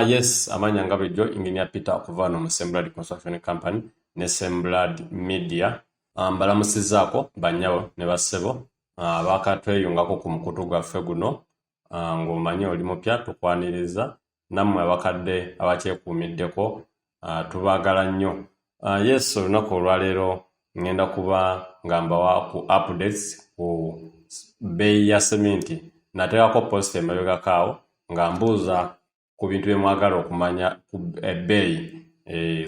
Yes, amanya nga bulijjo Engineer Peter okuva no mu Semblad Construction Company ne Semblad Media. Balamusizaako banyawo ne bassebo bakatweyungako ku mukutu gwaffe guno ng'omanyi oli mupya tukwaniriza nammwe abakadde abakyekuumiddeko tubaagala nnyo. Yes, olunaku olwaleero ngenda kuba nga mbawa ku updates ku bbeeyi ya seminti. Nateekako post emabegako awo nga mbuuza ku bintu bye mwagala okumanya ku ebbeeyi.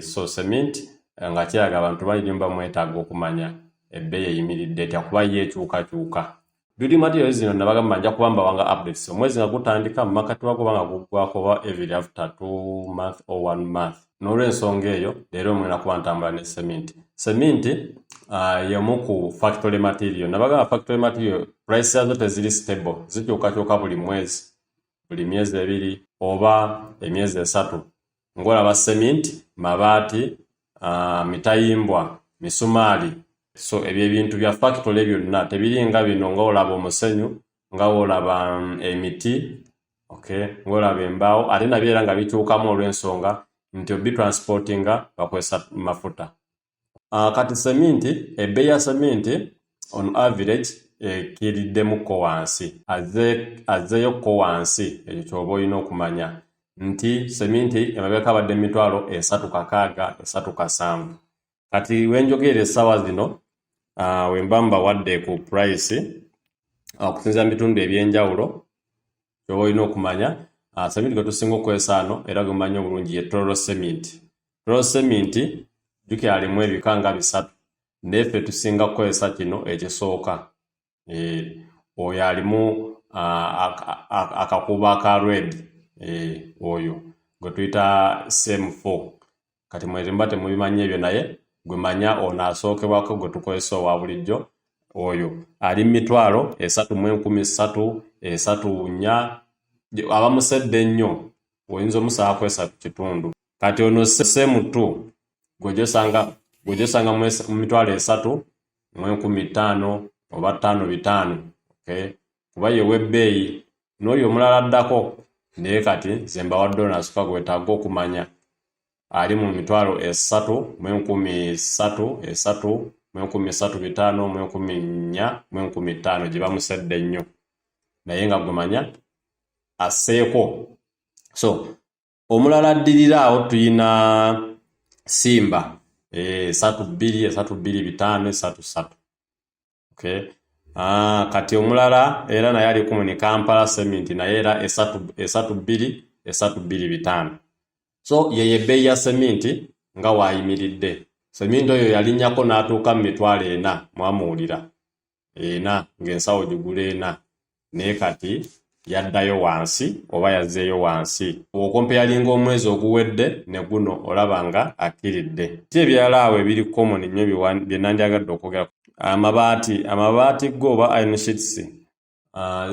So seminti nga kiraga abantu bayimba mwetaaga okumanya ebbeeyi eyimiridde etya kuba yeekyukakyuka. Building materials zino nabagamba nja kuba mbawanga updates. Omwezi nga gutandika mu makati wagwo banga guggwako oba every after 2 months or 1 month. N'olw'ensonga eyo leero mwena kuba ntambula ne seminti. Seminti y'emu ku factory material. Nabagamba factory material price yazo teziri stable, zikyukakyuka buli mwezi, buli myezi ebiri oba emyezi esatu. Ng'olaba seminti, mabaati, mitayimbwa, misumaali. So ebyo ebintu bya factory byonna tebiringa bino ng'olaba omusenyu, nga olaba emiti, ng'olaba embaawo, ate nabyo era nga bikyukamu olw'ensonga nti obitransportinga bakozesa mafuta. Kati seminti, ebbeeyi ya seminti on average ekiriddemukko wansi, azzeeyokko wansi. Ekyo ky'oba olina okumanya nti seminti emabega abadde emitwalo 3,600, 3,700. Kati wenjogerera essaawa zino wemba mbawadde ku price okusinziira mu bitundu ebyenjawulo ky'oba olina okumanya. Seminti gwe tusinga okukozesa ano era gwe mumanyi obulungi ye Toro seminti. Toro seminti jjukira alimu ebika nga 3, naye ffe tusinga kukozesa kino ekisooka. Oyo alimu akakuba aka red, oyo gwe tuyita CM4. Kati mwezimba temubimanyi ebyo naye gwe manya ono asookebwako gwe tukozesa owa bulijjo. Oyo ali mu mitwalo 3,1300, 3,400. Abamusedde nnyo oyinza omusaba akozesa kitundu. Kati ono CM2 gwe osanga mu mitwalo 3,1500 oba 5,500. Kuba ye w'ebbeeyi n'oyo omulala addako, naye kati nze mbawadde ono asooka gwetaaga okumanya ali mu mitwalo 3,1300, 3,3500, 4,500 gye bamusedde nnyo naye nga gwe manya asseeko. So omulala addirira awo tuyina Simba 3,200, 3,250, 3,3. Kati omulala era naye ali kumu ni Kampala seminti naye era 3,200, 3,250. So ye ebbeeyi ya seminti nga waayimiridde. Seminti oyo yalinnyako n'atuuka mu mitwalo 4, mwamuwulira 4 ng'ensawo gigula 4, naye kati yaddayo wansi oba yazzeeyo wansi. Okompeyalinga omwezi oguwedde ne guno olaba nga akiridde. Ki ebirala awo ebiri common nnyo bye nandyagadde okwogera. Amabaati go oba iron sheets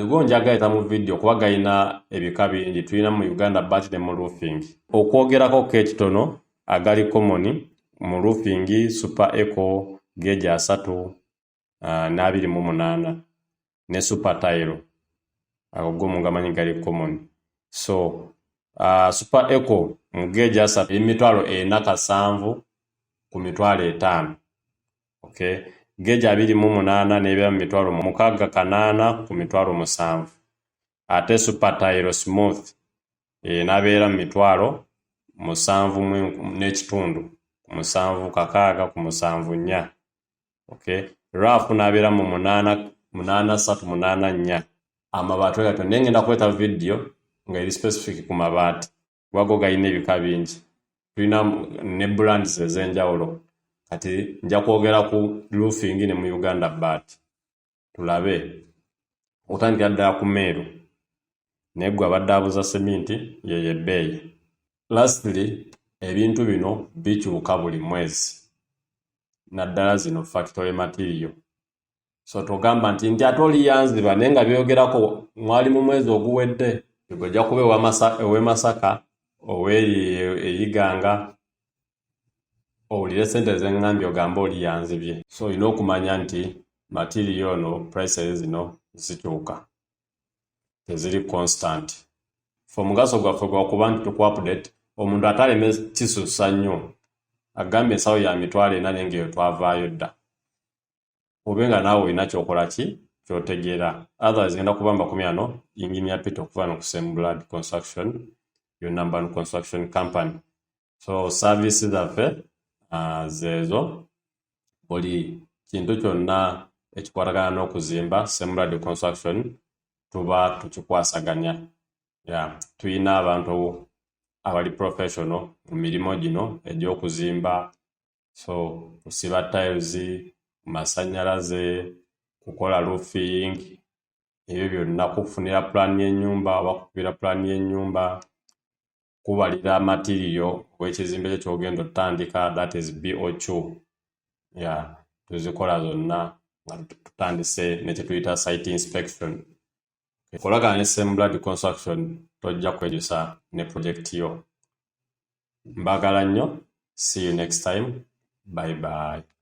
go njagayita mu video kuba galina ebika bingi. Tulina mu Uganda bat ne mu roofing. Okwogerako k'ekitono agali common mu roofing, Super Eco geji 3 na 28 ne Super Tile. Ago go mungamanyi gali common. So Super Eco mu geji 3 emitwalo 4,700 ku mitwalo 5. Geji 28 n'ebeera mu mitwalo 6,800 ku mitwalo 7. Ate Super Tile smooth n'abeera mu mitwalo 7.5 ku 7,600 ku 7.4. Rough n'abeera mu 8,384. Amabaati gato naye ngenda kweta video nga eri specific ku mabaati wago galina ebika bingi. Tulina ne brands ez'enjawulo. Kati nja kwogera ku roofing ne mu Uganda bat. Tulabe otandikira ddala ku Meru naye gwe abadde abuza seminti ye ebbeeyi. Lastly, ebintu bino bikyuka buli mwezi naddala zino factory material. So togamba nti ate oliyanzibwa naye nga byogerako mwali mu mwezi oguwedde ojja kuba ow'e Masaka ow'Eyiganga owulire ssente z'engambye ogamba oliyanzibye. So olina okumanya nti material ono prices zino zikyuka, teziri constant. mugaso gwaffe gwakuba nti tuku-update omuntu ataleme kisusa nnyo agambye ensawo ya mitwalo 4 ng'eyo twavaayo dda obe nga naawe olina kyokola ki kyotegeera otherwise ngenda kuba mbakumya Engineer Peter okuva no ku Semblad Construction your number 1 construction company so services zaffe zeezo buli kintu kyonna ekikwatagana n'okuzimba Semblad Construction tuba tukikwasaganya tuyina abantu abali professional mu mirimu gino egy'okuzimba so kusiba tiles masannyalaze kukola roofing ebyo byonna kufunira plan y'ennyumba oba kukubira plan y'ennyumba kubalira material w'ekizimbe kyo ky'ogenda otandika that is BOQ tuzikola zonna nga tutandise ne kyetuyita site inspection kolagana ne Semblad Construction tojja kwejusa ne project yo mbagala nnyo see you next time bye bye